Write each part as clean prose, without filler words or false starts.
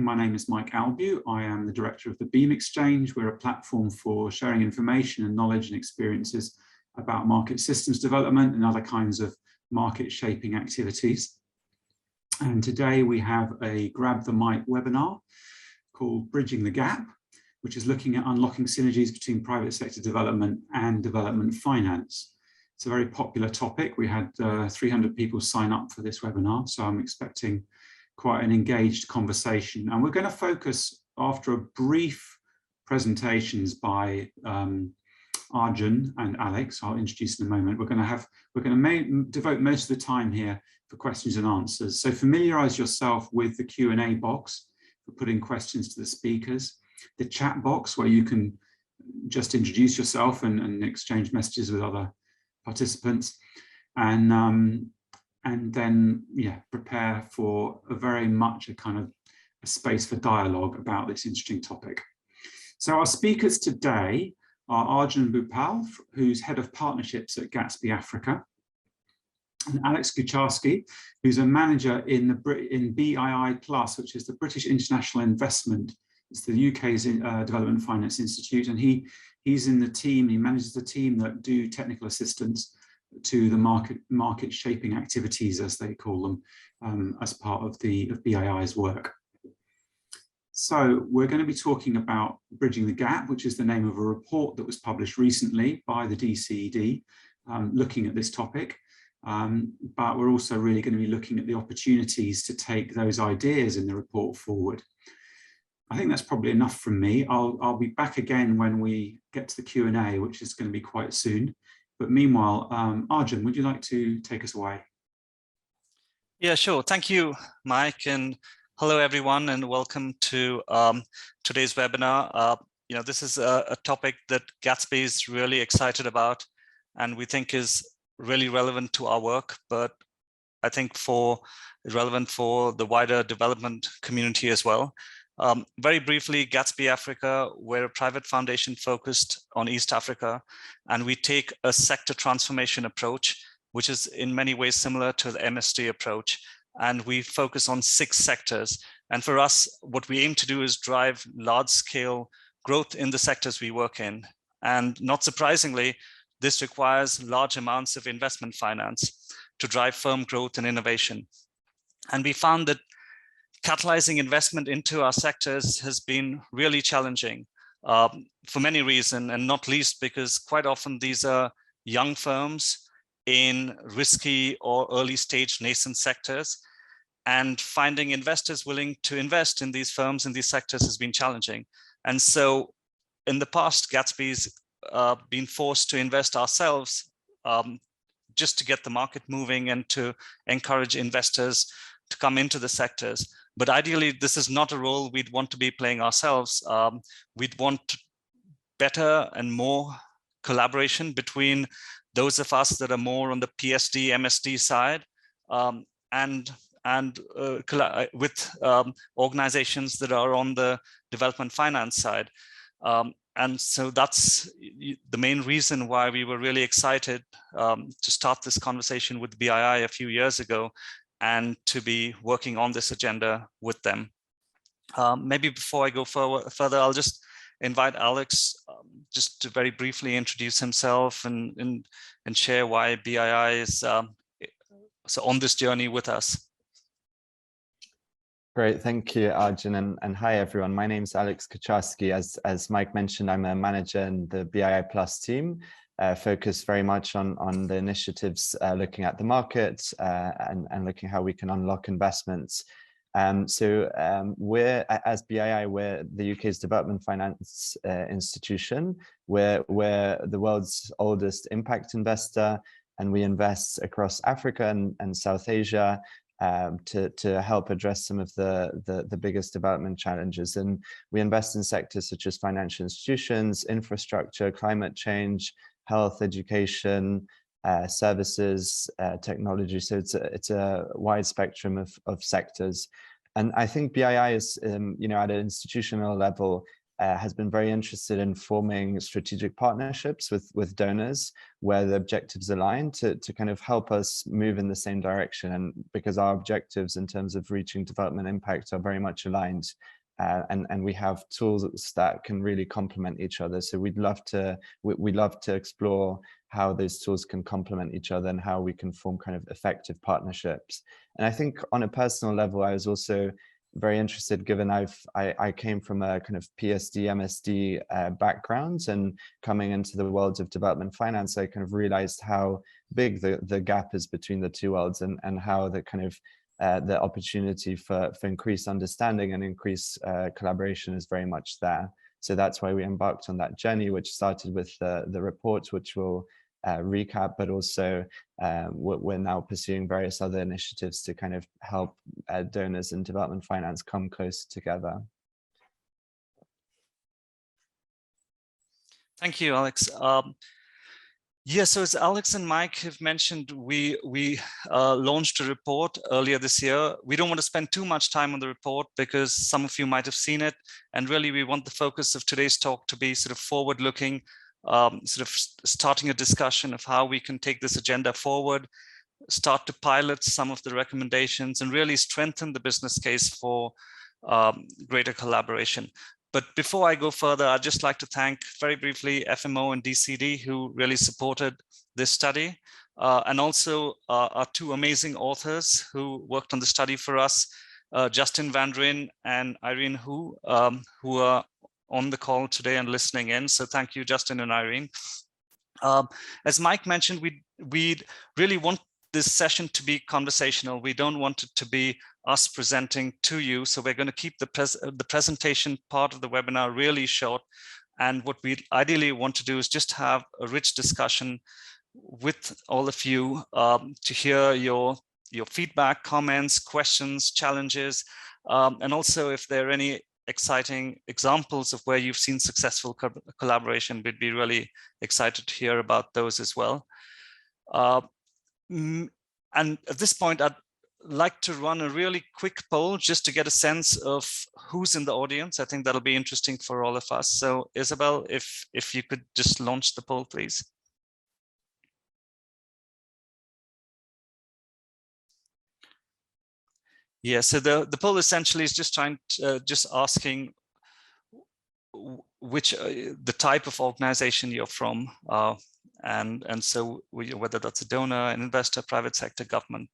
My name is Mike Albu. I am the director of the Beam Exchange. We're a platform for sharing information and knowledge and experiences about market systems development and other kinds of market shaping activities. And today we have a Grab the Mic webinar called Bridging the Gap, which is looking at unlocking synergies between private sector development and development finance. It's a very popular topic. We had 300 people sign up for this webinar, so I'm expecting quite an engaged conversation. And we're going to focus, after a brief presentations by Arjun and Alex, I'll introduce in a moment, we're going to devote most of the time here for questions and answers. So familiarize yourself with the Q&A box for putting questions to the speakers, the chat box where you can just introduce yourself and exchange messages with other participants, and then, yeah, prepare for very much a kind of a space for dialogue about this interesting topic. So our speakers today are Arjun Bhoopal, who's head of partnerships at Gatsby Africa, and Alex Kucharski, who's a manager in BII Plus, which is the British International Investment. It's the UK's Development Finance Institute, and he's in the team. He manages the team that do technical assistance to the market shaping activities, as they call them, as part of BII's work. So we're going to be talking about Bridging the Gap, which is the name of a report that was published recently by the DCED, looking at this topic. But we're also really going to be looking at the opportunities to take those ideas in the report forward. I think that's probably enough from me. I'll be back again when we get to the Q&A, which is going to be quite soon. But meanwhile, Arjun, would you like to take us away? Yeah, sure. Thank you, Mike, and hello everyone, and welcome to today's webinar. This is a topic that Gatsby is really excited about, and we think is really relevant to our work, but I think relevant for the wider development community as well. Very briefly, Gatsby Africa, we're a private foundation focused on East Africa, and we take a sector transformation approach, which is in many ways similar to the MSD approach. And we focus on 6 sectors. And for us, what we aim to do is drive large scale growth in the sectors we work in. And not surprisingly, this requires large amounts of investment finance to drive firm growth and innovation. And we found that catalyzing investment into our sectors has been really challenging for many reasons, and not least because quite often these are young firms in risky or early stage nascent sectors, and finding investors willing to invest in these firms in these sectors has been challenging. And so in the past, Gatsby's been forced to invest ourselves just to get the market moving and to encourage investors to come into the sectors. But ideally, this is not a role we'd want to be playing ourselves. We'd want better and more collaboration between those of us that are more on the PSD, MSD side, and with organizations that are on the development finance side. And so that's the main reason why we were really excited to start this conversation with BII a few years ago, and to be working on this agenda with them. Maybe before I go further, I'll just invite Alex just to very briefly introduce himself and share why BII is so on this journey with us. Great, thank you, Arjun, and hi everyone. My name is Alex Kucharski. As Mike mentioned, I'm a manager in the BII Plus team, focused very much on the initiatives looking at the market and looking how we can unlock investments. We're, as BII, we're the UK's development finance institution. We're the world's oldest impact investor, and we invest across Africa and South Asia to help address some of the biggest development challenges. And we invest in sectors such as financial institutions, infrastructure, climate change, health, education, services, technology. So it's a wide spectrum of sectors. And I think BII is, at an institutional level, has been very interested in forming strategic partnerships with donors where the objectives align to kind of help us move in the same direction. And because our objectives in terms of reaching development impact are very much aligned, and we have tools that can really complement each other. So we'd love to explore how those tools can complement each other and how we can form kind of effective partnerships. And I think on a personal level, I was also very interested, given I came from a kind of PSD, MSD background, and coming into the world of development finance, I kind of realized how big the gap is between the two worlds, and how the kind of the opportunity for increased understanding and increased collaboration is very much there. So that's why we embarked on that journey, which started with the report, which will recap, but also we're now pursuing various other initiatives to kind of help donors in development finance come closer together. Thank you, Alex. Yeah, so as Alex and Mike have mentioned, we launched a report earlier this year. We don't want to spend too much time on the report because some of you might have seen it. And really, we want the focus of today's talk to be sort of forward-looking, sort of starting a discussion of how we can take this agenda forward, start to pilot some of the recommendations, and really strengthen the business case for greater collaboration. But before I go further, I'd just like to thank very briefly FMO and DCD who really supported this study, and also our two amazing authors who worked on the study for us, Justin Van Ryn and Irene Hu are on the call today and listening in. So thank you, Justin and Irene. As Mike mentioned, we really want this session to be conversational. We don't want it to be us presenting to you. So we're going to keep the presentation part of the webinar really short. And what we ideally want to do is just have a rich discussion with all of you to hear your feedback, comments, questions, challenges, and also if there are any exciting examples of where you've seen successful collaboration, we'd be really excited to hear about those as well. And at this point, I'd like to run a really quick poll just to get a sense of who's in the audience. I think that'll be interesting for all of us. So Isabel, if you could just launch the poll, please. Yeah, so the poll essentially is just trying to, just asking which the type of organization you're from, and so whether that's a donor, an investor, private sector, government.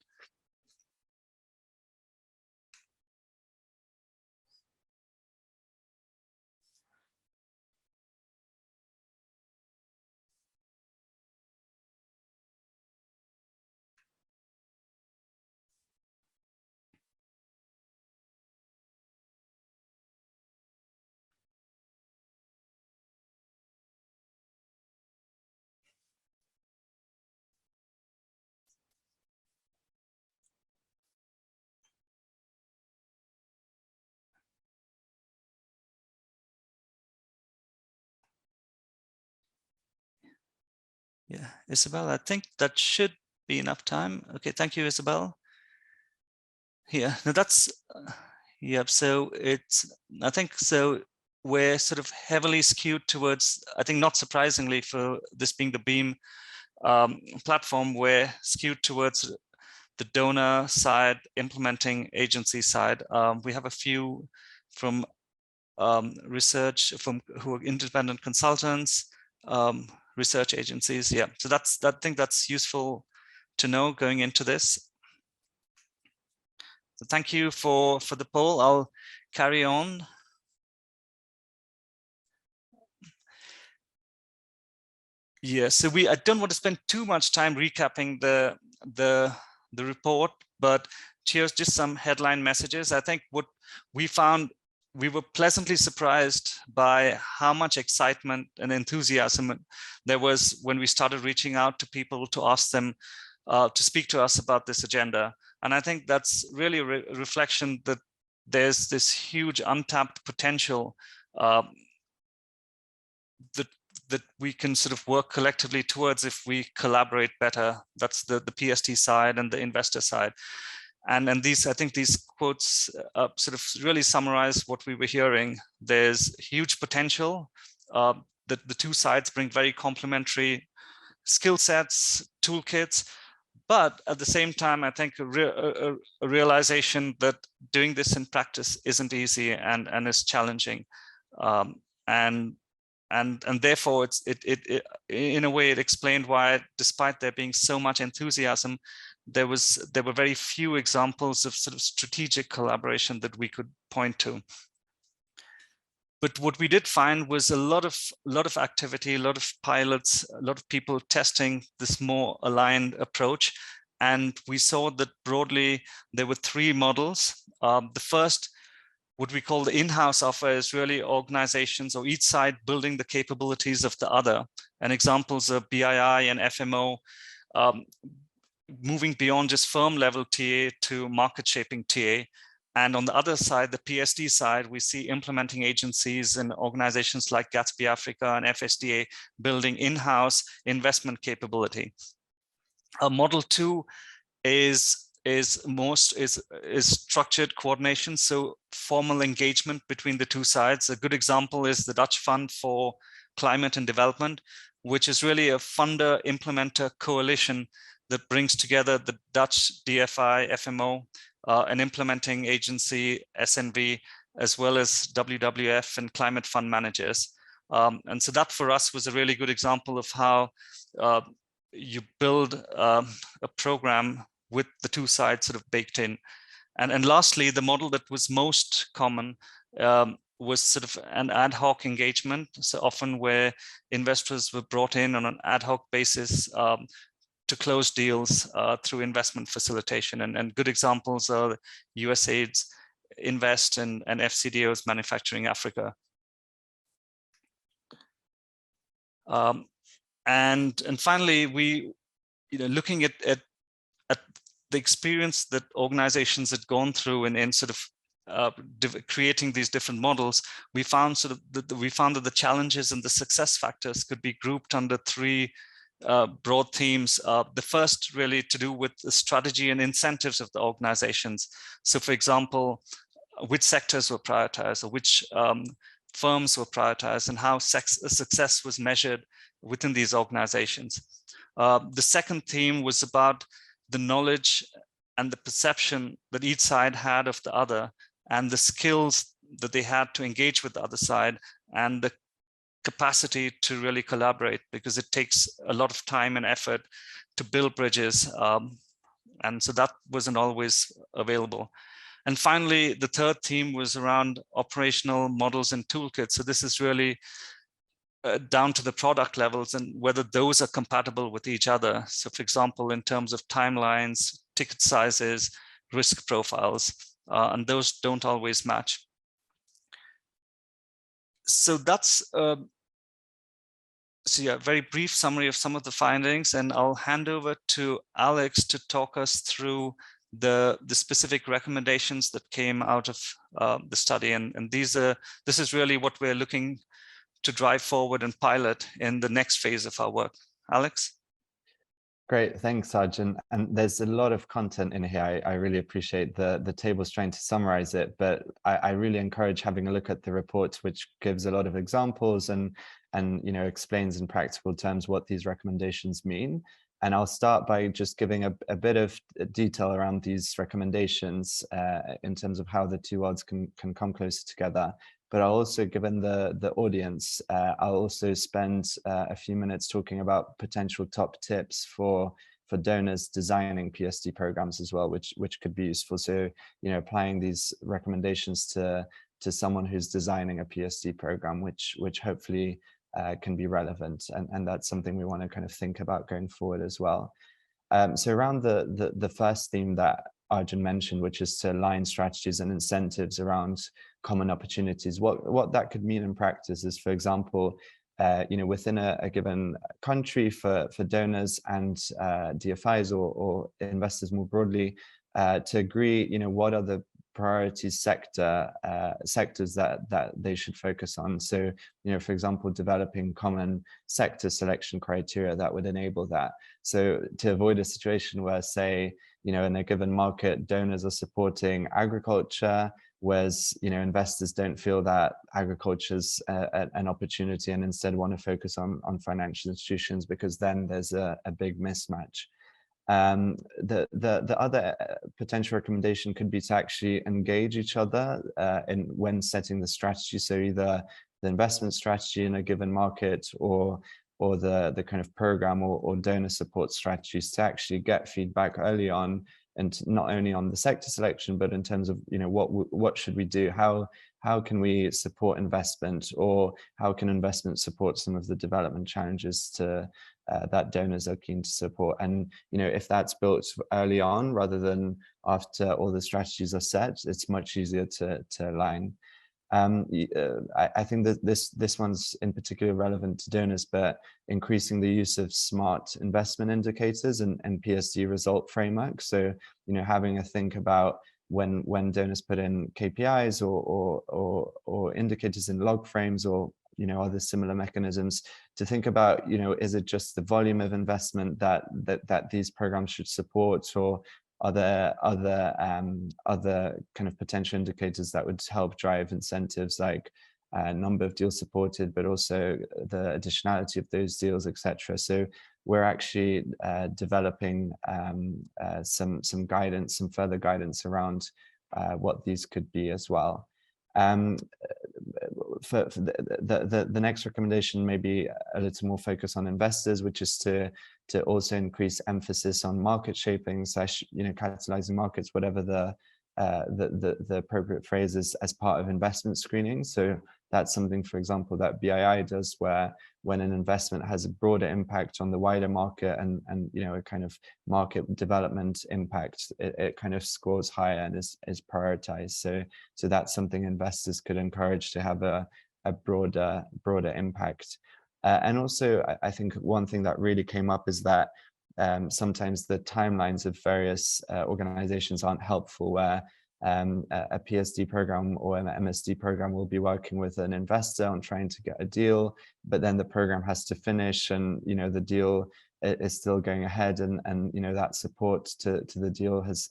Yeah, Isabel, I think that should be enough time. Okay, thank you, Isabel. Yeah, no, that's, yep, so it's, I think, so we're sort of heavily skewed towards, I think not surprisingly for this being the Beam platform, we're skewed towards the donor side, implementing agency side. We have a few from research, who are independent consultants, research agencies. Yeah, so I think that's useful to know going into this. So thank you for the poll. I'll carry on. Yeah, so I don't want to spend too much time recapping the report, but here's just some headline messages. I think what we found, we were pleasantly surprised by how much excitement and enthusiasm there was when we started reaching out to people to ask them to speak to us about this agenda. And I think that's really a reflection that there's this huge untapped potential that we can sort of work collectively towards if we collaborate better. That's the PST side and the investor side. And these, I think these quotes sort of really summarize what we were hearing. There's huge potential. The two sides bring very complementary skill sets, toolkits, but at the same time, I think a realization that doing this in practice isn't easy and is challenging. And therefore, it in a way, it explained why, despite there being so much enthusiasm, there were very few examples of sort of strategic collaboration that we could point to. But what we did find was a lot of activity, a lot of pilots, a lot of people testing this more aligned approach. And we saw that broadly there were three models. The first, what we call the in-house offer, is really organizations or each side building the capabilities of the other. And examples of BII and FMO moving beyond just firm level TA to market shaping TA. And on the other side, the PSD side, we see implementing agencies and organizations like Gatsby Africa and FSDA building in-house investment capability. Model 2 is structured coordination, so formal engagement between the two sides. A good example is the Dutch Fund for Climate and Development, which is really a funder implementer coalition that brings together the Dutch DFI, FMO, an implementing agency, SNV, as well as WWF and climate fund managers. And so that for us was a really good example of how you build a program with the two sides sort of baked in. And lastly, the model that was most common was sort of an ad hoc engagement. So often where investors were brought in on an ad hoc basis to close deals through investment facilitation. And good examples are USAID's Invest and FCDO's Manufacturing Africa. And finally, we, looking at the experience that organizations had gone through in sort of creating these different models, we found that the challenges and the success factors could be grouped under three broad themes. The first really to do with the strategy and incentives of the organizations. So for example, which sectors were prioritized, or which firms were prioritized, and how success was measured within these organizations. The second theme was about the knowledge and the perception that each side had of the other, and the skills that they had to engage with the other side, and the capacity to really collaborate, because it takes a lot of time and effort to build bridges. And so that wasn't always available. And finally, the third theme was around operational models and toolkits. So this is really down to the product levels and whether those are compatible with each other. So for example, in terms of timelines, ticket sizes, risk profiles, and those don't always match. So that's a very brief summary of some of the findings, and I'll hand over to Alex to talk us through the specific recommendations that came out of the study. And this is really what we're looking to drive forward and pilot in the next phase of our work. Alex? Great, thanks, Arjun. And there's a lot of content in here. I really appreciate the tables trying to summarize it, but I really encourage having a look at the report, which gives a lot of examples and explains in practical terms what these recommendations mean. And I'll start by just giving a bit of detail around these recommendations in terms of how the two worlds can come closer together. But I'll also, given the audience, I'll also spend a few minutes talking about potential top tips for donors designing PSD programs as well, which could be useful. So, applying these recommendations to someone who's designing a PSD program, which hopefully can be relevant, and that's something we want to kind of think about going forward as well. So around the first theme that Arjun mentioned, which is to align strategies and incentives around common opportunities. What that could mean in practice is, for example, within a given country for donors and DFIs or investors more broadly, to agree, what are the priority sectors that they should focus on. So, for example, developing common sector selection criteria that would enable that. So to avoid a situation where, say, in a given market, donors are supporting agriculture, whereas investors don't feel that agriculture is an opportunity and instead want to focus on financial institutions, because then there's a big mismatch. The other potential recommendation could be to actually engage each other when setting the strategy. So either the investment strategy in a given market or the kind of program or donor support strategies, to actually get feedback early on, and not only on the sector selection, but in terms of what should we do, how can we support investment, or how can investment support some of the development challenges that donors are keen to support. And if that's built early on rather than after all the strategies are set, it's much easier to align. I think that this one's in particular relevant to donors, but increasing the use of smart investment indicators and PSD result frameworks. So having a think about when donors put in KPIs or indicators in log frames or other similar mechanisms, to think about is it just the volume of investment that these programs should support, or other kind of potential indicators that would help drive incentives, like number of deals supported, but also the additionality of those deals, etc. So we're actually developing some guidance, some further guidance around what these could be as well. For the next recommendation may be a little more focus on investors, which is to also increase emphasis on market shaping / catalyzing markets, whatever the appropriate phrase is, as part of investment screening. So that's something, for example, that BII does, where when an investment has a broader impact on the wider market and a kind of market development impact, it kind of scores higher and is prioritized. So that's something investors could encourage, to have a broader impact. And also, I think one thing that really came up is that sometimes the timelines of various organizations aren't helpful, where a PSD program or an MSD program will be working with an investor on trying to get a deal, but then the program has to finish, and the deal is still going ahead, and that support to the deal has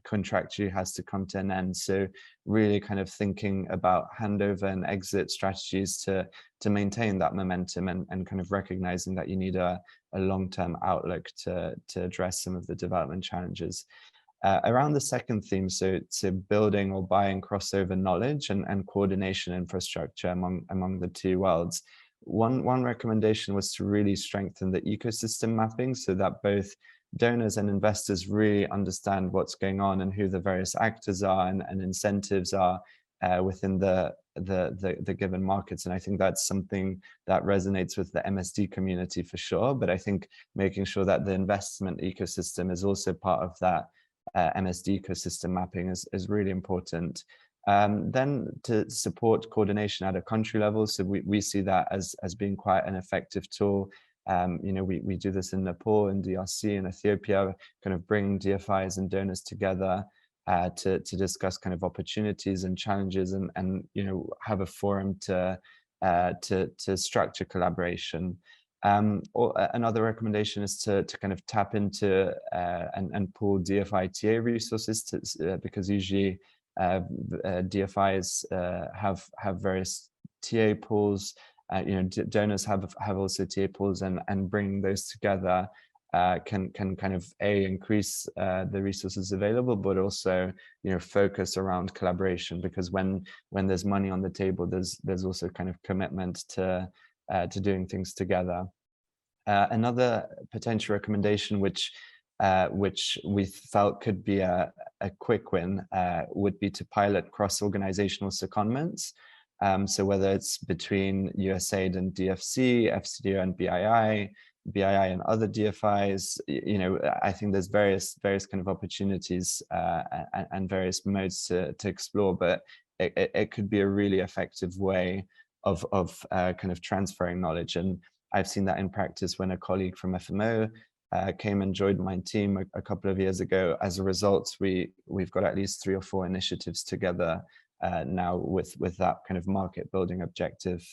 contractually has to come to an end. So really kind of thinking about handover and exit strategies to maintain that momentum, and kind of recognizing that you need a long-term outlook to address some of the development challenges. Around the second theme, so building or buying crossover knowledge and coordination infrastructure among the two worlds. One recommendation was to really strengthen the ecosystem mapping, so that both donors and investors really understand what's going on and who the various actors are and incentives are within the given markets. And I think that's something that resonates with the MSD community for sure, but I think making sure that the investment ecosystem is also part of that MSD ecosystem mapping is really important. Then to support coordination at a country level, so we see that as being quite an effective tool. We do this in Nepal and DRC and Ethiopia, kind of bringing DFIs and donors together to discuss kind of opportunities and challenges, and have a forum to structure collaboration. Or another recommendation is to kind of tap into and pool DFI TA resources, because usually DFIs have various TA pools. Donors have also TA pools, and bringing those together can kind of increase the resources available, but also focus around collaboration, because when there's money on the table, there's also kind of commitment to doing things together. Another potential recommendation, which we felt could be a quick win, would be to pilot cross-organizational secondments. So whether it's between USAID and DFC, FCDO and BII and other DFIs, I think there's various kind of opportunities and various modes to explore, but it could be a really effective way of kind of transferring knowledge. And I've seen that in practice when a colleague from FMO came and joined my team a couple of years ago. As a result, we've got at least 3 or 4 initiatives together now with that kind of market building objective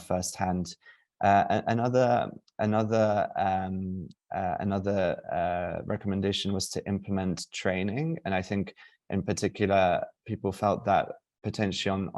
firsthand. Another recommendation was to implement training, and I think in particular people felt that potentially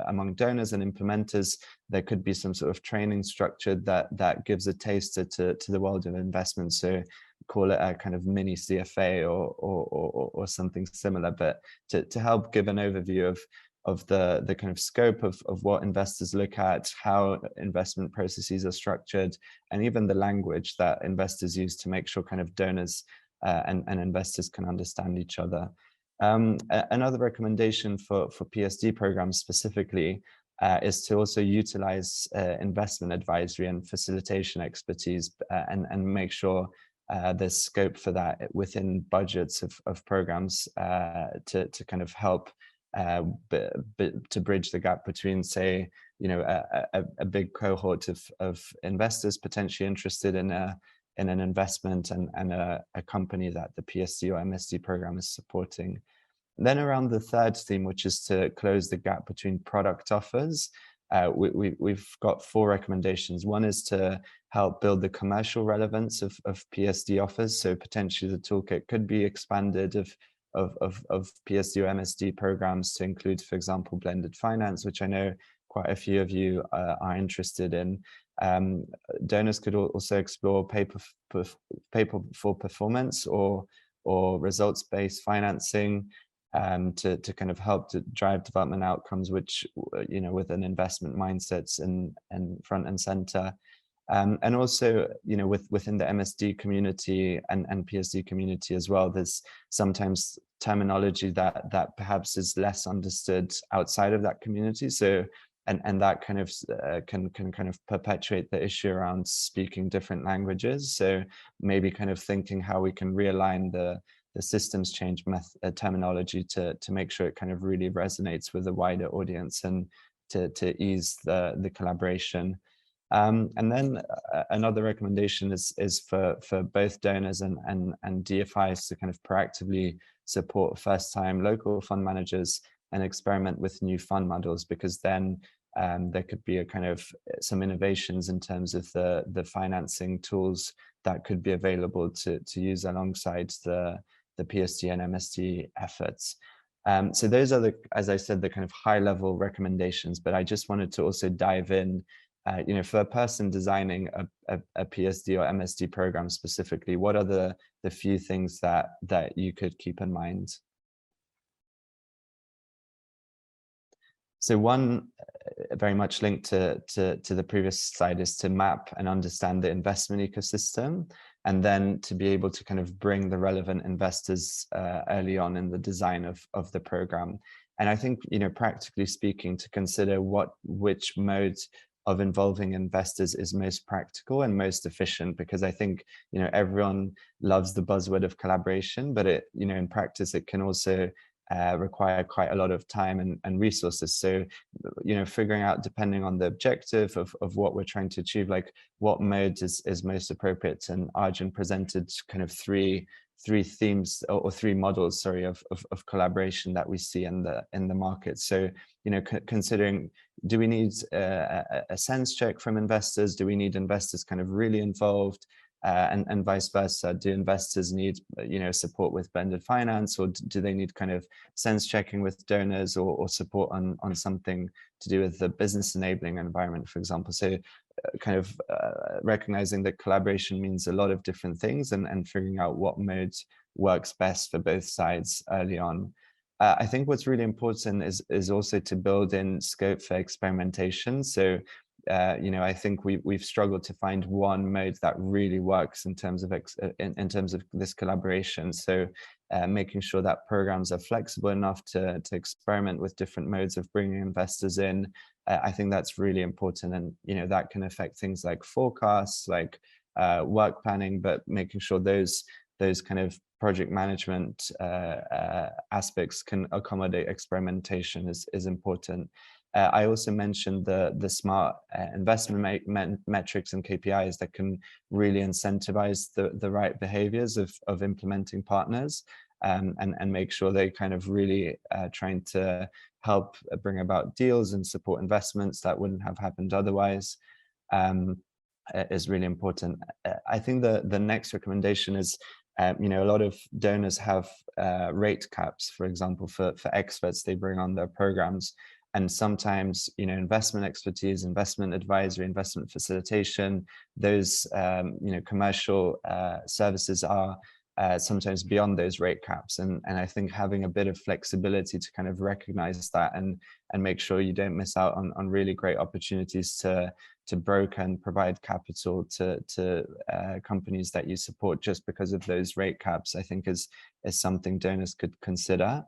among donors and implementers there could be some sort of training structure that gives a taster to the world of investment. So call it a kind of mini CFA or something similar, but to help give an overview of the kind of scope of what investors look at, how investment processes are structured, and even the language that investors use to make sure kind of donors and investors can understand each other. Another recommendation for PSD programs specifically is to also utilize investment advisory and facilitation expertise and make sure there's scope for that within budgets of programs to kind of help to bridge the gap between, say, a big cohort of investors potentially interested in an investment and a company that the PSD or MSD program is supporting. Then around the third theme, which is to close the gap between product offers, we've got 4 recommendations. One is to help build the commercial relevance of PSD offers. So potentially the toolkit could be expanded of PSD or MSD programs to include, for example, blended finance, which I know quite a few of you are interested in. Donors could also explore pay for performance or results-based financing to kind of help to drive development outcomes, which, with an investment mindsets and front and center. And also, within the MSD community and PSD community as well, there's sometimes terminology that perhaps is less understood outside of that community. So, and that kind of can kind of perpetuate the issue around speaking different languages. So maybe kind of thinking how we can realign the systems change terminology to make sure it kind of really resonates with a wider audience and to ease the collaboration. And then another recommendation is for both donors and DFIs to kind of proactively support first-time local fund managers and experiment with new fund models, because then there could be a kind of some innovations in terms of the financing tools that could be available to use alongside the PSD and MSD efforts. So those are as I said, the kind of high-level recommendations, but I just wanted to also dive in. For a person designing a PSD or MSD program specifically, what are the few things that you could keep in mind? So one very much linked to the previous slide is to map and understand the investment ecosystem, and then to be able to kind of bring the relevant investors early on in the design of the program. And I think, practically speaking, to consider which mode of involving investors is most practical and most efficient, because I think, everyone loves the buzzword of collaboration, but it, in practice, it can also require quite a lot of time and resources. So, figuring out, depending on the objective of what we're trying to achieve, like what mode is most appropriate. And Arjun presented kind of three themes or 3 models, sorry, of collaboration that we see in the market. So, considering, do we need a sense check from investors? Do we need investors kind of really involved? And vice versa. Do investors need, support with blended finance, or do they need kind of sense checking with donors or support on something to do with the business enabling environment, for example? So kind of recognizing that collaboration means a lot of different things, and figuring out what mode works best for both sides early on. I think what's really important is also to build in scope for experimentation. So I think we've struggled to find one mode that really works in terms of this collaboration. So making sure that programs are flexible enough to experiment with different modes of bringing investors in. I think that's really important, and that can affect things like forecasts, like work planning, but making sure those kind of project management aspects can accommodate experimentation is important. I also mentioned the smart investment metrics and KPIs that can really incentivize the right behaviors of implementing partners, and make sure they kind of really trying to help bring about deals and support investments that wouldn't have happened otherwise. is really important. I think the next recommendation is, you know, a lot of donors have rate caps, for example, for experts they bring on their programs. And sometimes, you know, investment expertise, investment advisory, investment facilitation, those, you know, commercial services are sometimes beyond those rate caps. And I think having a bit of flexibility to kind of recognize that and make sure you don't miss out on really great opportunities to broker and provide capital to companies that you support just because of those rate caps, I think is something donors could consider.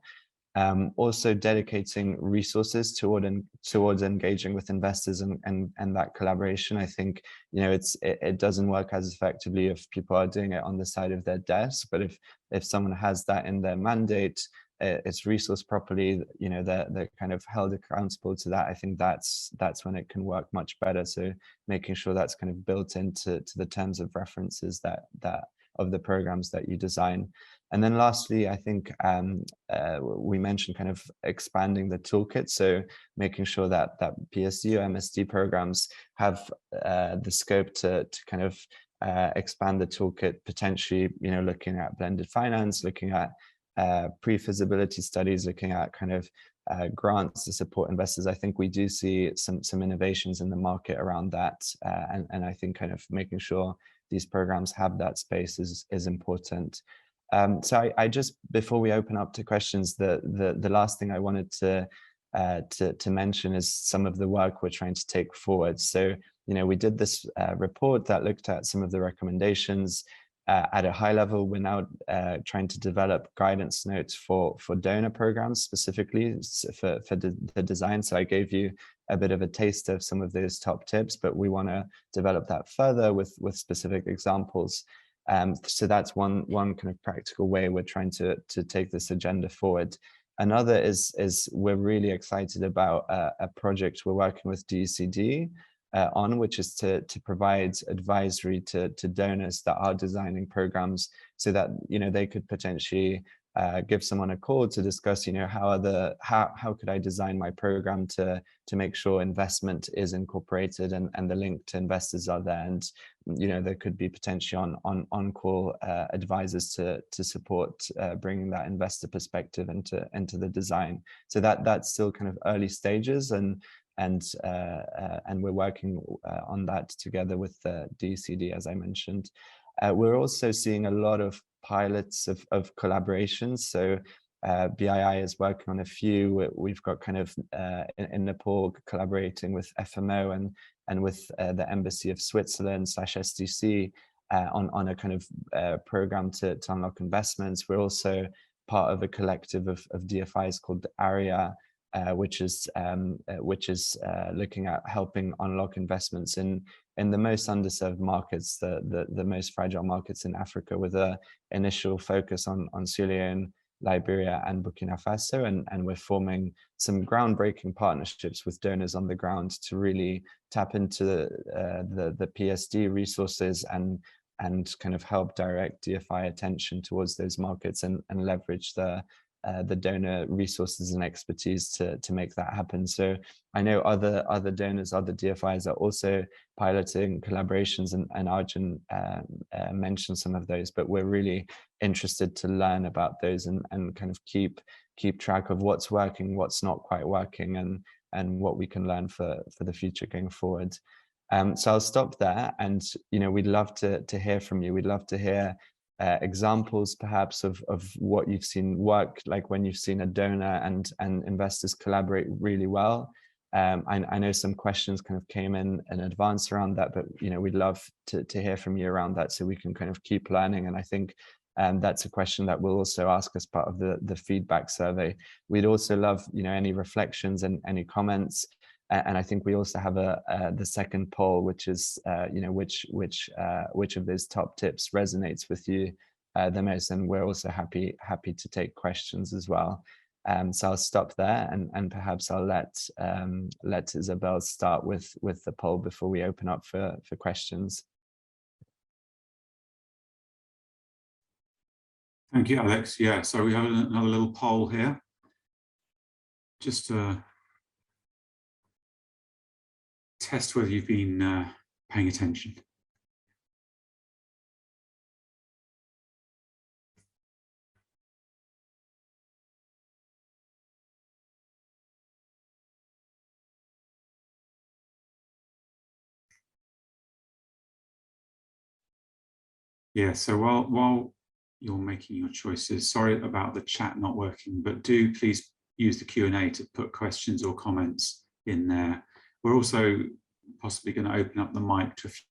Also dedicating resources towards engaging with investors and that collaboration. I think, you know, it doesn't work as effectively if people are doing it on the side of their desk, but if someone has that in their mandate, it's resourced properly, you know, they're kind of held accountable to that. I think that's when it can work much better. So making sure that's kind of built into the terms of references that of the programs that you design. And then lastly, I think we mentioned kind of expanding the toolkit. So making sure that PSD or MSD programs have the scope to kind of expand the toolkit, potentially, you know, looking at blended finance, looking at pre-feasibility studies, looking at kind of grants to support investors. I think we do see some innovations in the market around that. And I think kind of making sure these programs have that space is important. So I just, before we open up to questions, the last thing I wanted to mention is some of the work we're trying to take forward. So, you know, we did this report that looked at some of the recommendations at a high level. We're now trying to develop guidance notes for donor programs, specifically for the design. So I gave you a bit of a taste of some of those top tips, but we want to develop that further with specific examples. So that's one kind of practical way we're trying to take this agenda forward. Another is we're really excited about a project we're working with DCD on, which is to provide advisory to donors that are designing programs, so that, you know, they could potentially give someone a call to discuss, you know, how could I design my program to make sure investment is incorporated and the link to investors are there, and, you know, there could be potentially on-call advisors to support bringing that investor perspective into the design. So that's still kind of early stages, and we're working on that together with the DCD, as I mentioned. We're also seeing a lot of pilots of collaborations. So BII is working on a few. We've got kind of in Nepal collaborating with FMO and with the Embassy of Switzerland / SDC on a kind of program to unlock investments. We're also part of a collective of DFIs called the ARIA, which is looking at helping unlock investments in the most underserved markets, the most fragile markets in Africa, with an initial focus on Sierra Leone, Liberia, and Burkina Faso, and we're forming some groundbreaking partnerships with donors on the ground to really tap into the PSD resources and kind of help direct DFI attention towards those markets and leverage the donor resources and expertise to make that happen. So I know other donors, other DFIs are also piloting collaborations, and Arjun mentioned some of those, but we're really interested to learn about those and kind of keep track of what's working, what's not quite working, and what we can learn for the future going forward. So I'll stop there, and, you know, we'd love to hear from you. We'd love to hear examples perhaps of what you've seen work, like when you've seen a donor and investors collaborate really well. I know some questions kind of came in advance around that, but, you know, we'd love to hear from you around that, so we can kind of keep learning. And I think that's a question that we'll also ask as part of the feedback survey. We'd also love, you know, any reflections and any comments. And I think we also have the second poll, which is, you know, which of those top tips resonates with you the most, and we're also happy to take questions as well. So I'll stop there, and perhaps I'll let Isabel start with the poll before we open up for questions. Thank you, Alex. Yeah, so we have another little poll here. Just to test whether you've been paying attention. Yeah, so while you're making your choices, sorry about the chat not working, but do please use the Q&A to put questions or comments in there. We're also possibly going to open up the mic to a few.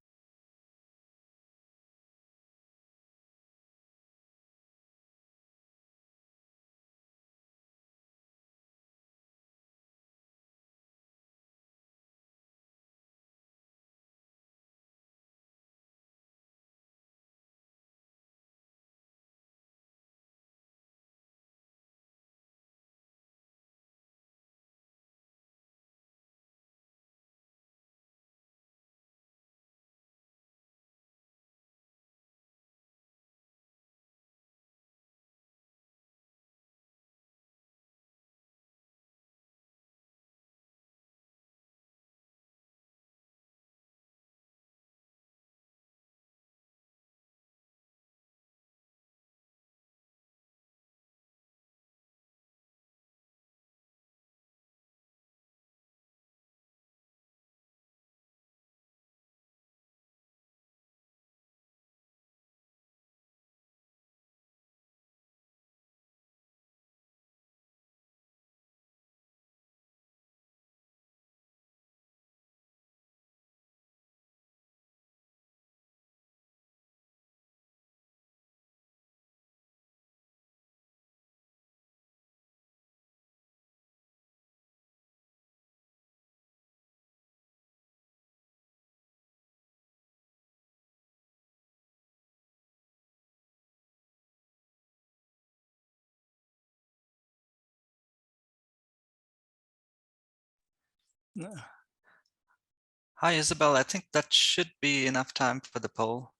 Hi, Isabel. I think that should be enough time for the poll.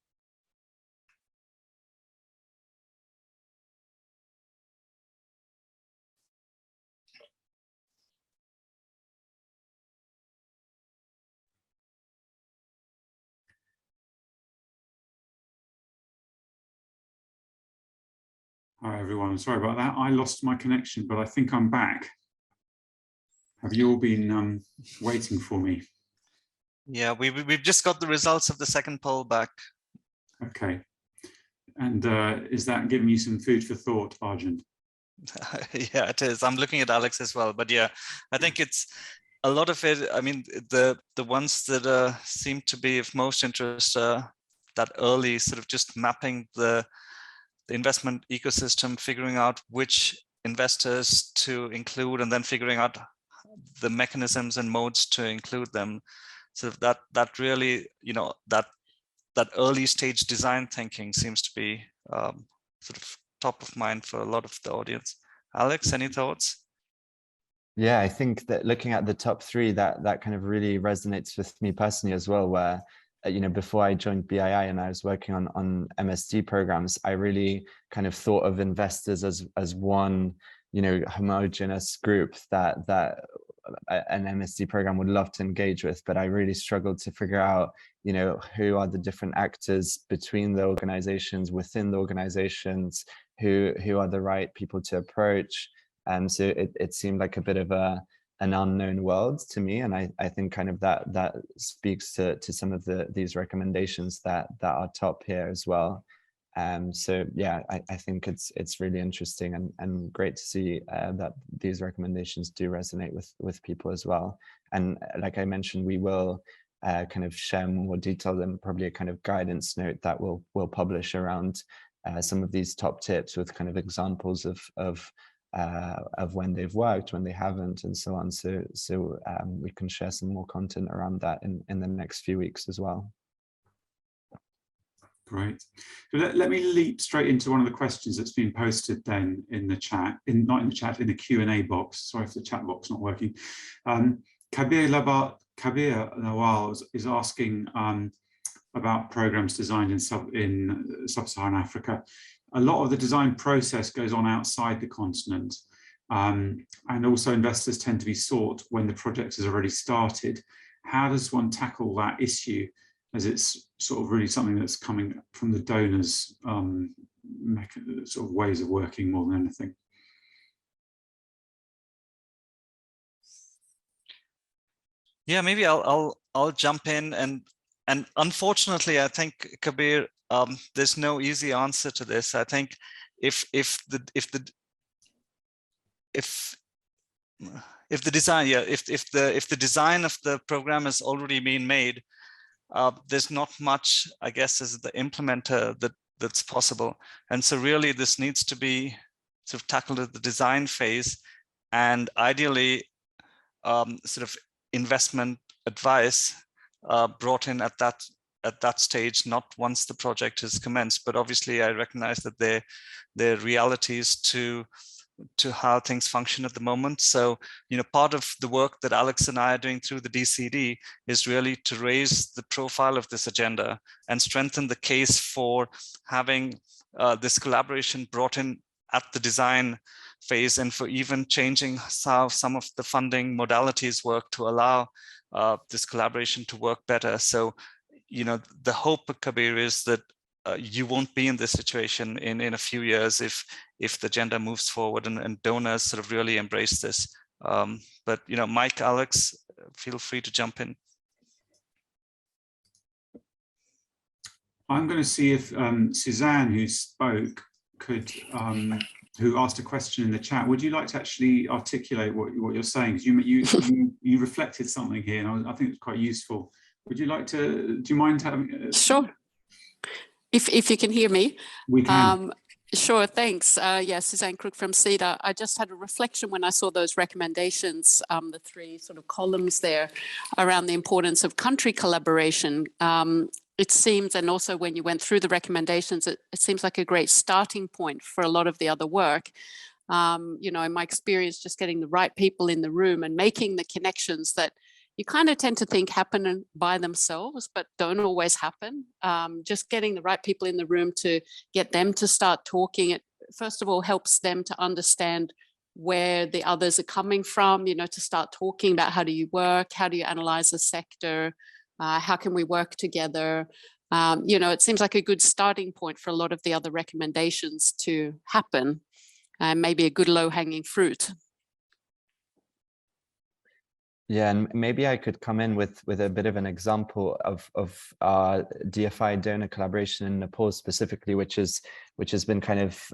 Hi, everyone. Sorry about that. I lost my connection, but I think I'm back. Have you all been waiting for me? Yeah, we've just got the results of the second poll back. Okay. And is that giving you some food for thought, Arjun? Yeah, it is. I'm looking at Alex as well, but yeah, I think it's a lot of it. I mean, the ones that seem to be of most interest that early sort of just mapping the investment ecosystem, figuring out which investors to include, and then figuring out the mechanisms and modes to include them. So that really, you know, that early stage design thinking seems to be sort of top of mind for a lot of the audience. Alex, any thoughts? Yeah, I think that looking at the top three, that kind of really resonates with me personally as well, where you know, before I joined BII and I was working on MSD programs, I really kind of thought of investors as one, you know, homogeneous group that an MSD program would love to engage with, but I really struggled to figure out, you know, who are the different actors between the organizations, within the organizations, who are the right people to approach. And so it seemed like a bit of an unknown world to me, and I think kind of that speaks to some of these recommendations that are top here as well. So yeah, I think it's really interesting and great to see that these recommendations do resonate with people as well. And like I mentioned, we will kind of share more detail and probably a kind of guidance note that we'll publish around some of these top tips with kind of examples of when they've worked, when they haven't, and so on. So we can share some more content around that in the next few weeks as well. Great. So let me leap straight into one of the questions that's been posted then in the chat, not in the chat, in the Q&A box. Sorry if the chat box not working. Kabir Nawal is asking about programs designed in sub-Saharan Africa. A lot of the design process goes on outside the continent, and also investors tend to be sought when the project has already started. How does one tackle that issue as it's sort of really something that's coming from the donors' sort of ways of working more than anything. Yeah, maybe I'll jump in, and unfortunately, I think, Kabir, there's no easy answer to this. I think if the design, yeah, if the design of the program has already been made, there's not much, I guess, as the implementer that's possible. And so really this needs to be sort of tackled at the design phase, and ideally sort of investment advice brought in at that stage, not once the project has commenced. But obviously I recognize that there are realities to how things function at the moment. So, you know, part of the work that Alex and I are doing through the DCD is really to raise the profile of this agenda and strengthen the case for having this collaboration brought in at the design phase, and for even changing how some of the funding modalities work to allow this collaboration to work better. So, you know, the hope, Kabir, is that you won't be in this situation in a few years if the agenda moves forward and donors sort of really embrace this. But, you know, Mike, Alex, feel free to jump in. I'm going to see if Suzanne, who spoke, could, who asked a question in the chat, would you like to actually articulate what you're saying? Because you reflected something here, and I think it's quite useful. Would you like to? Do you mind having? Sure. If you can hear me. We can. Sure, thanks. Yeah, Suzanne Crook from CEDA. I just had a reflection when I saw those recommendations, the three sort of columns there around the importance of country collaboration. It seems, and also when you went through the recommendations, it seems like a great starting point for a lot of the other work. You know, in my experience, just getting the right people in the room and making the connections that you kind of tend to think happen by themselves, but don't always happen. Just getting the right people in the room to get them to start talking, it first of all helps them to understand where the others are coming from, you know, to start talking about how do you work, how do you analyze the sector, how can we work together? You know, it seems like a good starting point for a lot of the other recommendations to happen, and maybe a good low-hanging fruit. Yeah, and maybe I could come in with a bit of an example of DFI donor collaboration in Nepal specifically, which has been kind of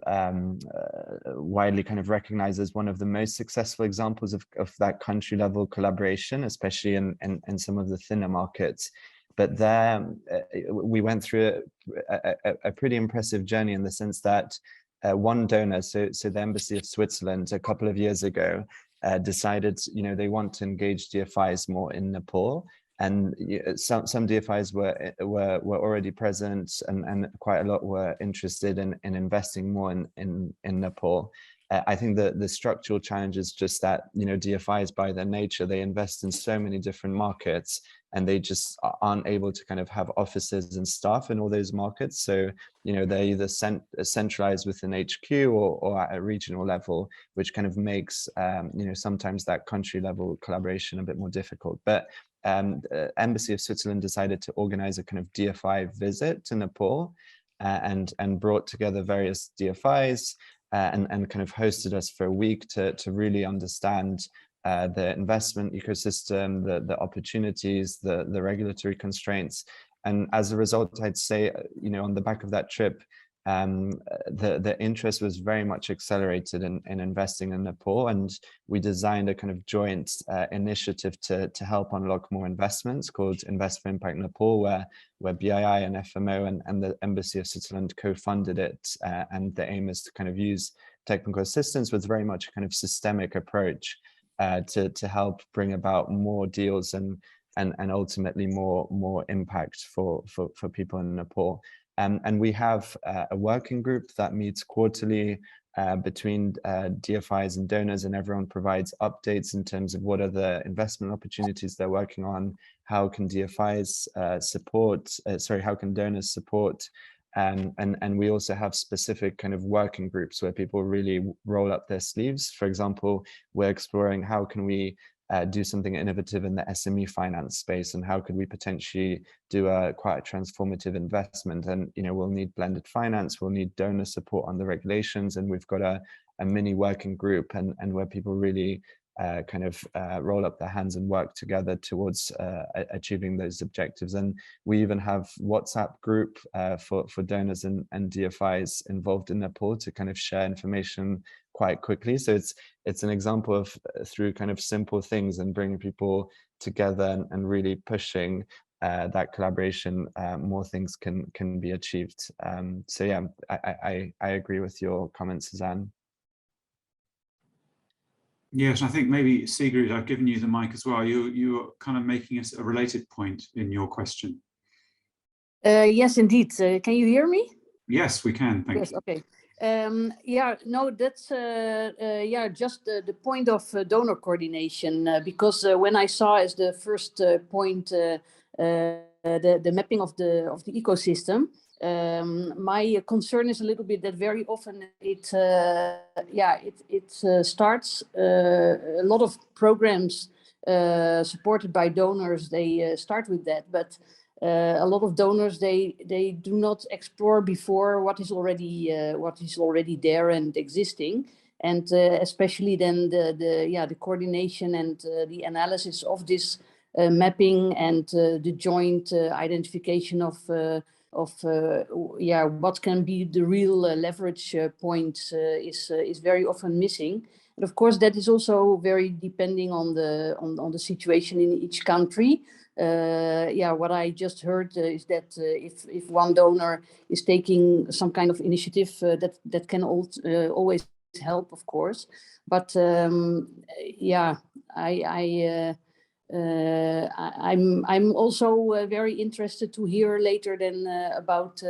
widely kind of recognized as one of the most successful examples of that country level collaboration, especially in some of the thinner markets. But there we went through a pretty impressive journey in the sense that one donor, so the Embassy of Switzerland, a couple of years ago, decided, you know, they want to engage DFIs more in Nepal, and some DFIs were already present, and quite a lot were interested in investing more in Nepal. I think the structural challenge is just that, you know, DFIs by their nature, they invest in so many different markets, and they just aren't able to kind of have offices and staff in all those markets. So, you know, they're either centralized within HQ or at a regional level, which kind of makes, you know, sometimes that country level collaboration a bit more difficult. But Embassy of Switzerland decided to organize a kind of DFI visit to Nepal, and brought together various DFIs, and kind of hosted us for a week to really understand the investment ecosystem, the opportunities, the regulatory constraints. And as a result, I'd say, you know, on the back of that trip, the interest was very much accelerated in investing in Nepal, and we designed a kind of joint initiative to help unlock more investments called Invest for Impact Nepal, where BII and FMO and the Embassy of Switzerland co-funded it, and the aim is to kind of use technical assistance with very much a kind of systemic approach to help bring about more deals and ultimately more impact for people in Nepal. And we have a working group that meets quarterly between DFIs and donors, and everyone provides updates in terms of what are the investment opportunities they're working on, how can DFIs how can donors support, and we also have specific kind of working groups where people really roll up their sleeves. For example, we're exploring how can we do something innovative in the SME finance space, and how could we potentially do quite a transformative investment. And we'll need blended finance, we'll need donor support on the regulations, and we've got a mini working group and where people really roll up their hands and work together towards achieving those objectives. And we even have WhatsApp group for donors and DFIs involved in Nepal to kind of share information quite quickly. So it's an example of through kind of simple things and bringing people together and really pushing that collaboration, more things can be achieved. So yeah, I agree with your comments, Suzanne. Yes, I think maybe Sigrid, I've given you the mic as well. You're kind of making a related point in your question. Yes, indeed. Can you hear me? Yes, we can. Thank you. Okay. Yeah, no, that's just the point of donor coordination, because when I saw as the first point the mapping of the ecosystem, my concern is a little bit that very often it starts a lot of programs supported by donors. They start with that, but a lot of donors they do not explore before what is already there and existing, and especially then the coordination and the analysis of this mapping and the joint identification of what can be the real leverage points is very often missing. And of course, that is also very depending on the situation in each country. What I just heard is that if one donor is taking some kind of initiative, that can always help, of course. But I'm also very interested to hear later then about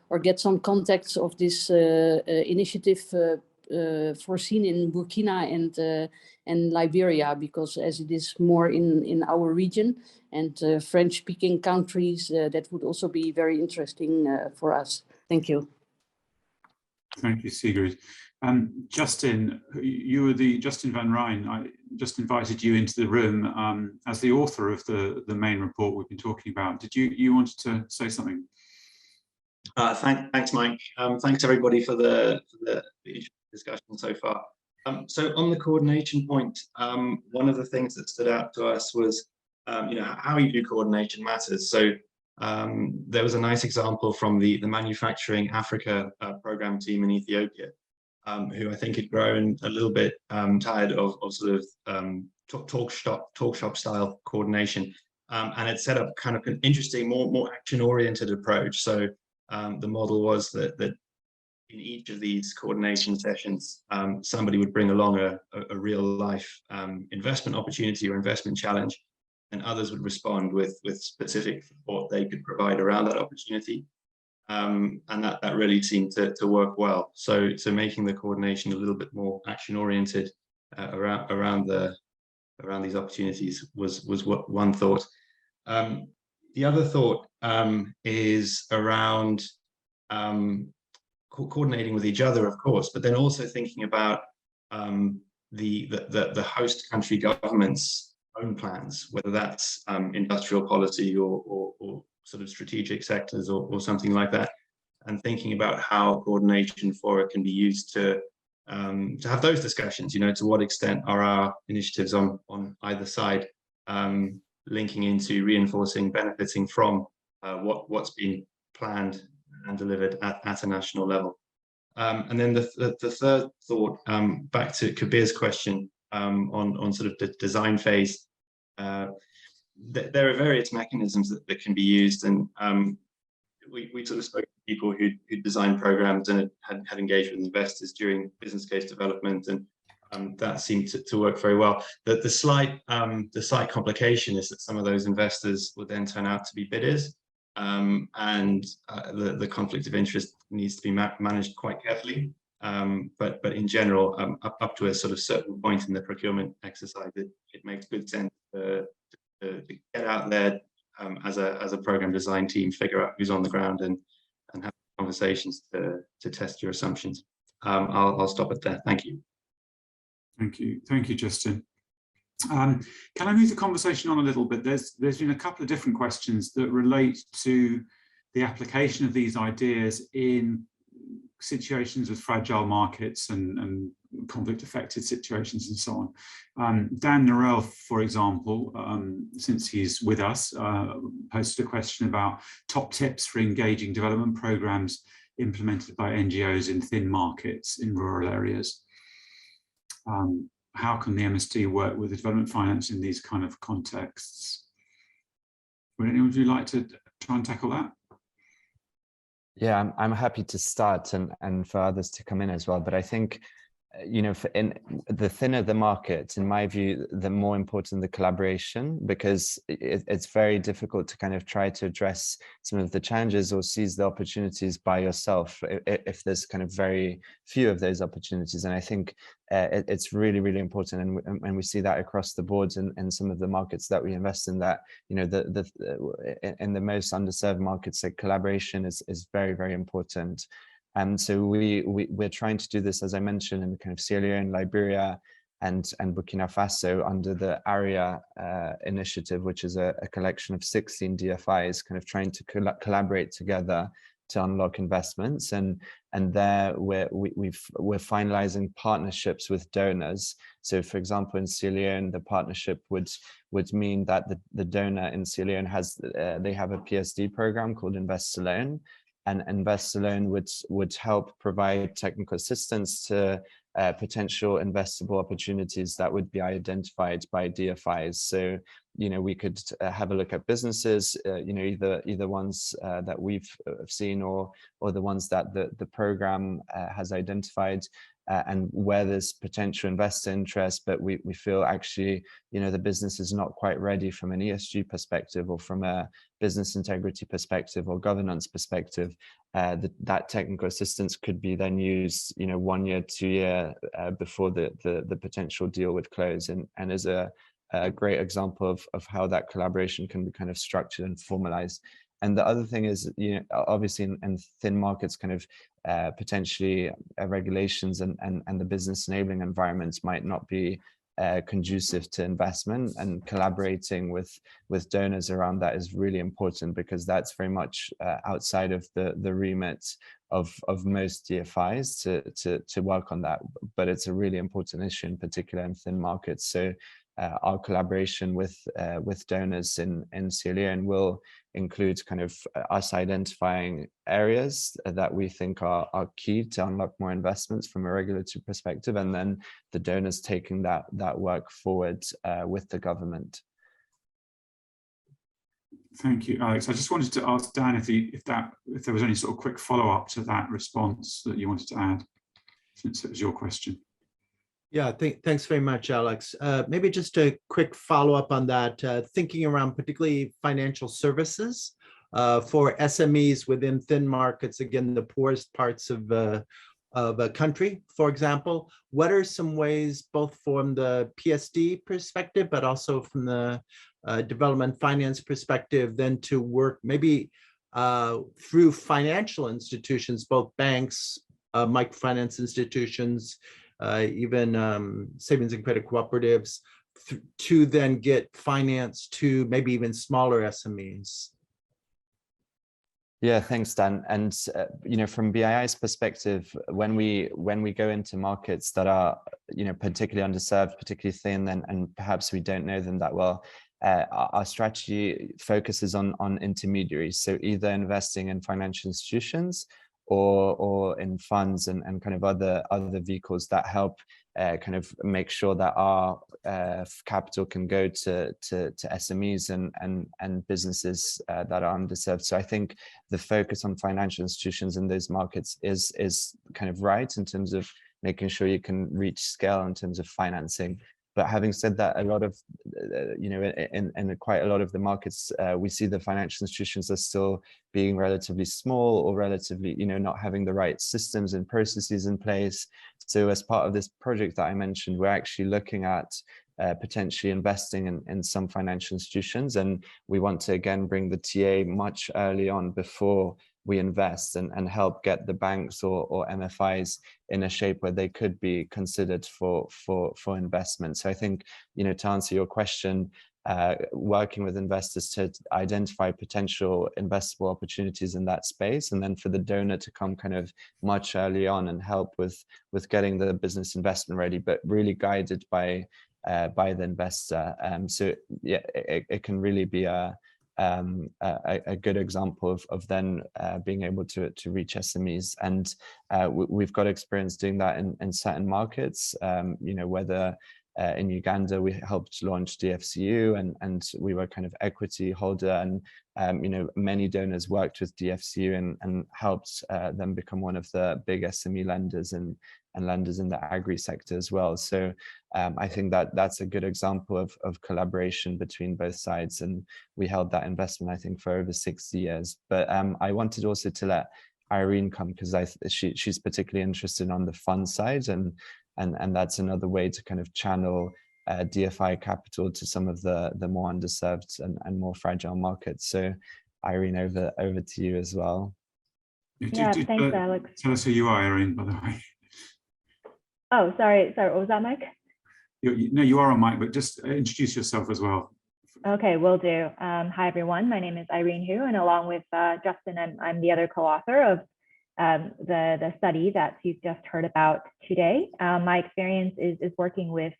or get some context of this initiative foreseen in Burkina and Liberia, because as it is more in our region and French-speaking countries, that would also be very interesting for us. Thank you. Thank you, Sigrid. Justin, you were Justin Van Rijn. I just invited you into the room as the author of the main report we've been talking about. Did you wanted to say something? Thanks, Mike. Thanks everybody for the discussion so far. So on the coordination point, one of the things that stood out to us was, how you do coordination matters. So there was a nice example from the Manufacturing Africa program team in Ethiopia, who I think had grown a little bit tired of sort of talk shop style coordination, and had set up kind of an interesting, more action-oriented approach. So the model was that in each of these coordination sessions, somebody would bring along a real life investment opportunity or investment challenge, and others would respond with specific support they could provide around that opportunity. And that really seemed to work well. So making the coordination a little bit more action oriented around these opportunities was what one thought. The other thought is around coordinating with each other, of course, but then also thinking about the host country government's own plans, whether that's industrial policy or sort of strategic sectors or something like that, and thinking about how coordination fora can be used to have those discussions. To what extent are our initiatives on either side linking into reinforcing, benefiting from what's been planned and delivered at a national level. And then the third thought, back to Kabir's question on sort of the design phase. There are various mechanisms that can be used, and we sort of spoke to people who design programs and had engaged with investors during business case development, and that seemed to work very well. The slight complication is that some of those investors would then turn out to be bidders, and the conflict of interest needs to be managed quite carefully. But in general, up to a sort of certain point in the procurement exercise, it makes good sense to get out there as a program design team, figure out who's on the ground, and have conversations to test your assumptions. I'll stop it there. Thank you. Thank you, Justin. Can I move the conversation on a little bit? There's been a couple of different questions that relate to the application of these ideas in situations with fragile markets and conflict-affected situations and so on. Dan Norell, for example, since he's with us, posted a question about top tips for engaging development programs implemented by NGOs in thin markets in rural areas. How can the MSD work with the development finance in these kind of contexts? Would anyone of you like to try and tackle that? Yeah, I'm happy to start and for others to come in as well. But I think, you know, in the thinner the market, in my view, the more important the collaboration, because it's very difficult to kind of try to address some of the challenges or seize the opportunities by yourself if there's kind of very few of those opportunities. And I think it's really, really important, and we see that across the board in some of the markets that we invest in, that, you know, in the most underserved markets, like collaboration is very, very important. And so we're trying to do this, as I mentioned, in kind of Sierra Leone, Liberia, and Burkina Faso under the ARIA initiative, which is a collection of 16 DFIs, kind of trying to collaborate together to unlock investments. And there we're finalizing partnerships with donors. So, for example, in Sierra Leone, the partnership would mean that the donor in Sierra Leone they have a PSD program called Invest Alone. And Invest Alone would help provide technical assistance to potential investable opportunities that would be identified by DFIs. So, you know, we could have a look at businesses, you know, either ones that we've seen or the ones that the program has identified, and where there's potential investor interest, but we feel actually, you know, the business is not quite ready from an ESG perspective or from a business integrity perspective or governance perspective. That technical assistance could be then used, you know, 1 year, 2 year before the potential deal would close, and is a great example of how that collaboration can be kind of structured and formalized. And the other thing is, you know, obviously in thin markets, kind of potentially regulations and the business enabling environments might not be conducive to investment, and collaborating with donors around that is really important, because that's very much outside of the remit of most DFIs to work on that. But it's a really important issue, in particular in thin markets. So our collaboration with donors in Sierra Leone will include kind of us identifying areas that we think are key to unlock more investments from a regulatory perspective, and then the donors taking that work forward with the government. Thank you, Alex. I just wanted to ask Dan if there was any sort of quick follow-up to that response that you wanted to add, since it was your question. Yeah, thanks very much, Alex. Maybe just a quick follow-up on that, thinking around particularly financial services for SMEs within thin markets, again, the poorest parts of a country, for example. What are some ways, both from the PSD perspective, but also from the development finance perspective, then to work maybe through financial institutions, both banks, microfinance institutions, even savings and credit cooperatives, to then get finance to maybe even smaller SMEs? Yeah, thanks, Dan. And you know, from BII's perspective, when we go into markets that are, you know, particularly underserved, particularly thin, and perhaps we don't know them that well, our strategy focuses on intermediaries. So either investing in financial institutions or in funds and kind of other vehicles that help kind of make sure that our capital can go to SMEs and businesses that are underserved. So I think the focus on financial institutions in those markets is kind of right, in terms of making sure you can reach scale in terms of financing. But having said that, a lot of, you know, in quite a lot of the markets, we see the financial institutions are still being relatively small, or relatively, you know, not having the right systems and processes in place. So as part of this project that I mentioned, we're actually looking at potentially investing in some financial institutions. And we want to, again, bring the TA much early on, before we invest and help get the banks or MFIs in a shape where they could be considered for investment. So I think, to answer your question, working with investors to identify potential investable opportunities in that space, and then for the donor to come kind of much early on and help with getting the business investment ready, but really guided by the investor. So yeah, it can really be a good example of then being able to reach SMEs, and we've got experience doing that in certain markets. Whether in Uganda we helped launch DFCU, and we were kind of equity holder, and many donors worked with DFCU and helped them become one of the big SME lenders and lenders in the agri sector as well. So I think that's a good example of collaboration between both sides, and we held that investment, I think, for over 60 years. But I wanted also to let Irene come, because she's particularly interested on the fund side, and that's another way to kind of channel DFI capital to some of the more underserved and more fragile markets. So Irene, over to you as well. Yeah, thanks, Alex. Tell us who you are, Irene, by the way. Oh, sorry, what was that, Mike? No, you are on mic, but just introduce yourself as well. Okay, will do. Hi, everyone. My name is Irene Hu, and along with Justin, I'm the other co-author of the study that you've just heard about today. My experience is working with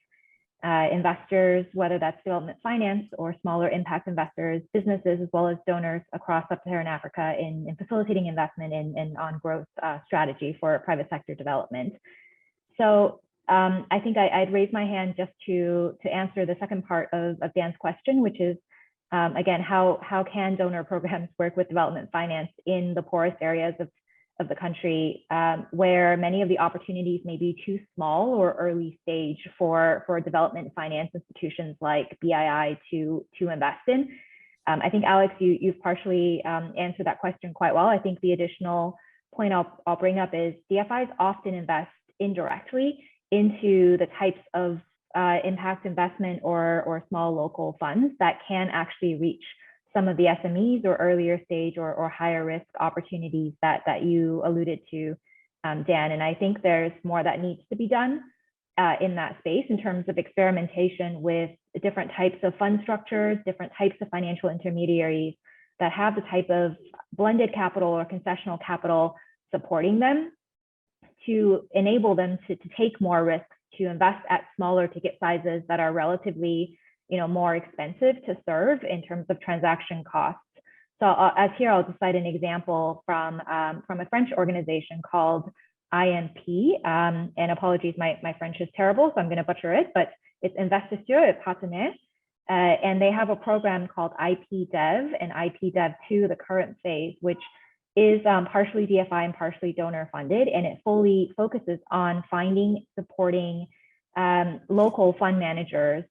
investors, whether that's development finance or smaller impact investors, businesses, as well as donors across sub-Saharan Africa in facilitating investment in on growth strategy for private sector development. So I think I'd raise my hand just to answer the second part of Dan's question, which is, again, how can donor programs work with development finance in the poorest areas of the country, where many of the opportunities may be too small or early stage for development finance institutions like BII to invest in. I think, Alex, you've partially answered that question quite well. I think the additional point I'll bring up is DFIs often invest indirectly into the types of impact investment or small local funds that can actually reach some of the SMEs or earlier stage or higher risk opportunities that you alluded to, Dan. And I think there's more that needs to be done in that space in terms of experimentation with different types of fund structures, different types of financial intermediaries that have the type of blended capital or concessional capital supporting them to enable them to take more risks, to invest at smaller ticket sizes that are relatively more expensive to serve in terms of transaction costs. So as here, I'll just cite an example from a French organization called IMP, and apologies, my French is terrible, so I'm going to butcher it, but it's Investisseurs et Partenaires, and they have a program called IP-Dev and IP-Dev2, the current phase, which is partially DFI and partially donor funded, and it fully focuses on finding, supporting local fund managers,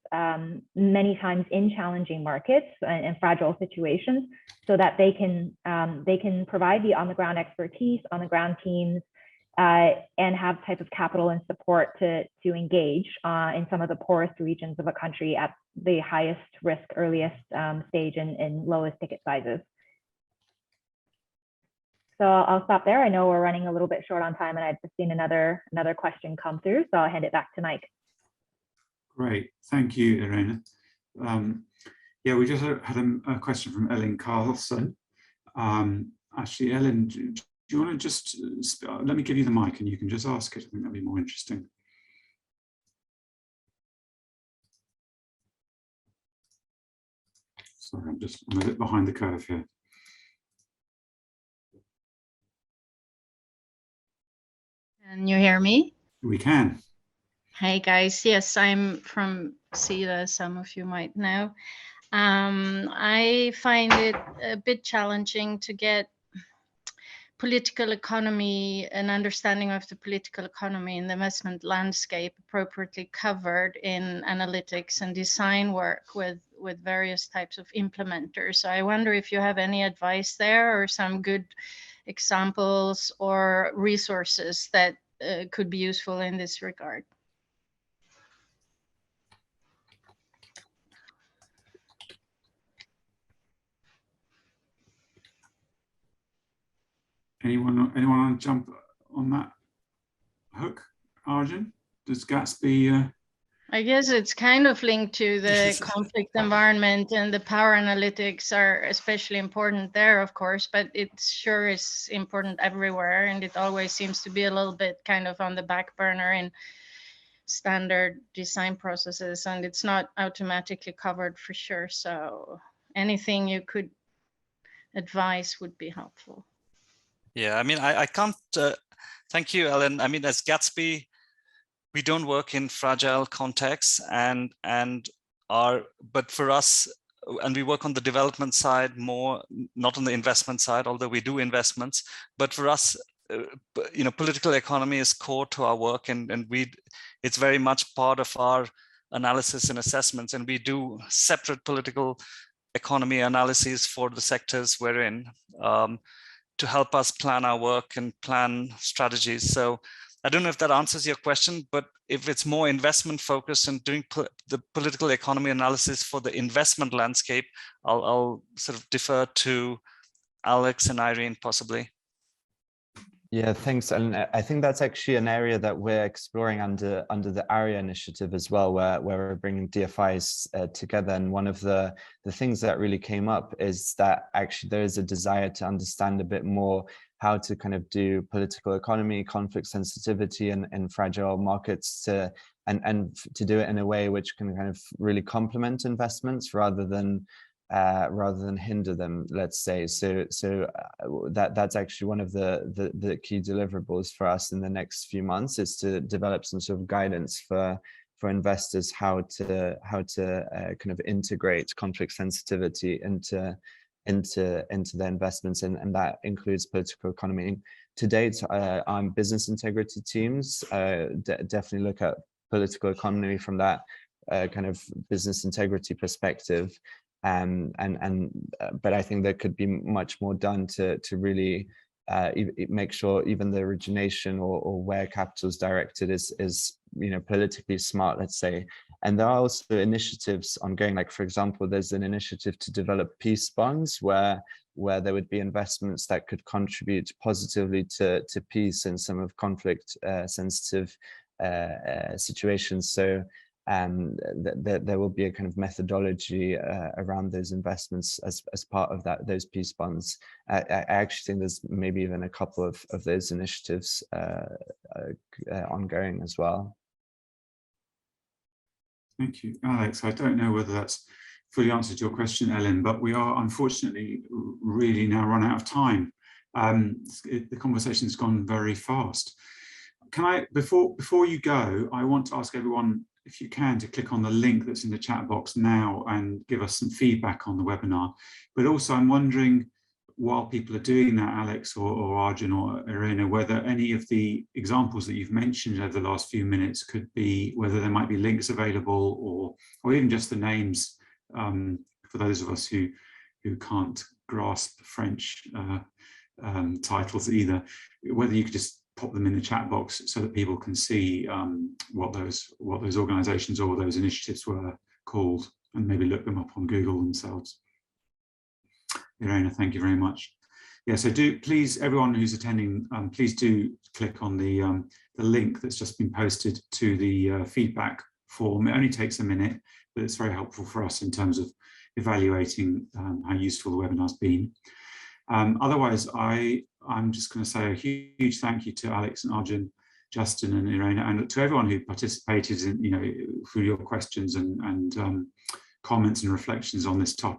many times in challenging markets and fragile situations, so that they can provide the on-the-ground expertise, on-the-ground teams, and have type of capital and support to engage in some of the poorest regions of a country at the highest risk, earliest stage and lowest ticket sizes. So I'll stop there. I know we're running a little bit short on time, and I've just seen another question come through, so I'll hand it back to Mike. Great, thank you, Irene. Yeah, we just had a question from Ellen Carlson. Actually, Ellen, do you want to just, let me give you the mic and you can just ask it. I think that'd be more interesting. Sorry, I'm a bit behind the curve here. Can you hear me? We can. Hey guys, yes, I'm from CEDA, some of you might know. I find it a bit challenging to get political economy, an understanding of the political economy and the investment landscape appropriately covered in analytics and design work with various types of implementers. So I wonder if you have any advice there or some good examples or resources that could be useful in this regard. Anyone want to jump on that hook, Arjun? Does Gatsby? I guess it's kind of linked to the conflict environment, and the power analytics are especially important there, of course, but it sure is important everywhere, and it always seems to be a little bit kind of on the back burner in standard design processes, and it's not automatically covered for sure. So anything you could advise would be helpful. Yeah, I mean, I can't, thank you, Ellen. I mean, as Gatsby, we don't work in fragile contexts, but for us, and we work on the development side more, not on the investment side, although we do investments. But for us, political economy is core to our work, and it's very much part of our analysis and assessments. And we do separate political economy analyses for the sectors we're in to help us plan our work and plan strategies. So I don't know if that answers your question, but if it's more investment focused and doing the political economy analysis for the investment landscape, I'll sort of defer to Alex and Irene possibly. Yeah, thanks. And I think that's actually an area that we're exploring under the ARIA initiative as well, where we're bringing DFIs together. And one of the things that really came up is that actually there is a desire to understand a bit more how to kind of do political economy, conflict sensitivity, and fragile markets and to do it in a way which can kind of really complement investments rather than hinder them, let's say. So that's actually one of the key deliverables for us in the next few months, is to develop some sort of guidance for investors how to kind of integrate conflict sensitivity into their investments, and that includes political economy. To date, our business integrity teams definitely look at political economy from that kind of business integrity perspective. But I think there could be much more done to really make sure even the origination or where capital is directed is politically smart, let's say. And there are also initiatives ongoing, like for example, there's an initiative to develop peace bonds where there would be investments that could contribute positively to peace in some of conflict sensitive situations. So there will be a kind of methodology around those investments as part of those peace bonds. I actually think there's maybe even a couple of those initiatives ongoing as well. Thank you, Alex. I don't know whether that's fully answered your question, Ellen, but we are unfortunately really now run out of time. The conversation's gone very fast. Can I, before you go, I want to ask everyone, if you can, to click on the link that's in the chat box now and give us some feedback on the webinar. But also I'm wondering, while people are doing that, Alex or Arjun or Irina, whether any of the examples that you've mentioned over the last few minutes could be, whether there might be links available or even just the names for those of us who can't grasp French titles either, whether you could just pop them in the chat box so that people can see what those organizations or those initiatives were called, and maybe look them up on Google themselves. Irina, thank you very much. Yeah, so please, everyone who's attending, please do click on the link that's just been posted to the feedback form. It only takes a minute, but it's very helpful for us in terms of evaluating how useful the webinar's been. Otherwise, I'm just going to say a huge thank you to Alex and Arjun, Justin and Irina, and to everyone who participated in, through your questions and comments and reflections on this topic.